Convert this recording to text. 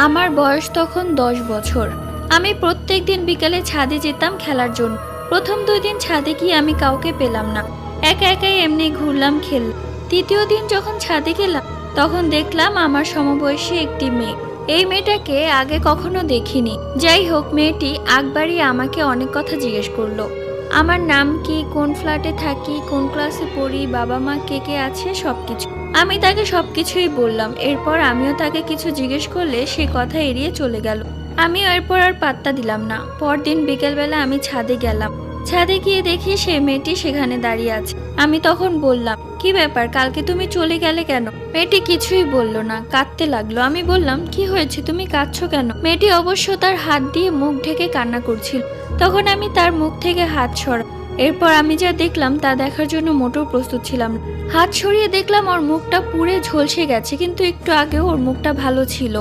আমার বয়স তখন 10 বছর। আমি প্রত্যেক দিন বিকালে ছাদে যেতাম খেলার জন্য। প্রথম 2 দিন ছাদে গিয়ে আমি কাউকে পেলাম না। একা একাই এমনি ঘুরলাম, খেললাম। তৃতীয় দিন যখন ছাদে গেলাম, তখন দেখলাম আমার সমবয়সী একটি মেয়ে। এই মেয়েটাকে আগে কখনো দেখিনি। যাই হোক, মেয়েটি আগ বাড়িয়ে আমাকে অনেক কথা জিজ্ঞেস করলো। আমার নাম কি, কোন ফ্ল্যাটে থাকি, কোন ক্লাসে পড়ি, বাবা মা কে কে আছে, সবকিছু। আমি তাকে সবকিছুই বললাম। এরপর আমিও তাকে কিছু জিজ্ঞেস করলে সে কথা এড়িয়ে চলে গেল। আমিও এরপর আর পাত্তা দিলাম না। পরদিন বিকেলবেলা আমি ছাদে গেলাম। ছাদে গিয়ে দেখি সে মেয়েটি সেখানে দাঁড়িয়ে আছে। আমি তখন বললাম, কি ব্যাপার, কালকে তুমি চলে গেলে কেন? মেয়েটি কিছুই বলল না, কাঁদতে লাগলো। আমি বললাম, কি হয়েছে, তুমি কাঁদছো কেন? মেয়েটি অবশ্য তার হাত দিয়ে মুখ ঢেকে কান্না করছিল। তখন আমি তার মুখ থেকে হাত সরা। এরপর আমি যা দেখলাম তা দেখার জন্য মোটেও প্রস্তুত ছিলাম না। হাত সরিয়ে দেখলাম ওর মুখটা পুড়ে ঝলসে গেছে, কিন্তু একটু আগেও ওর মুখটা ভালো ছিল।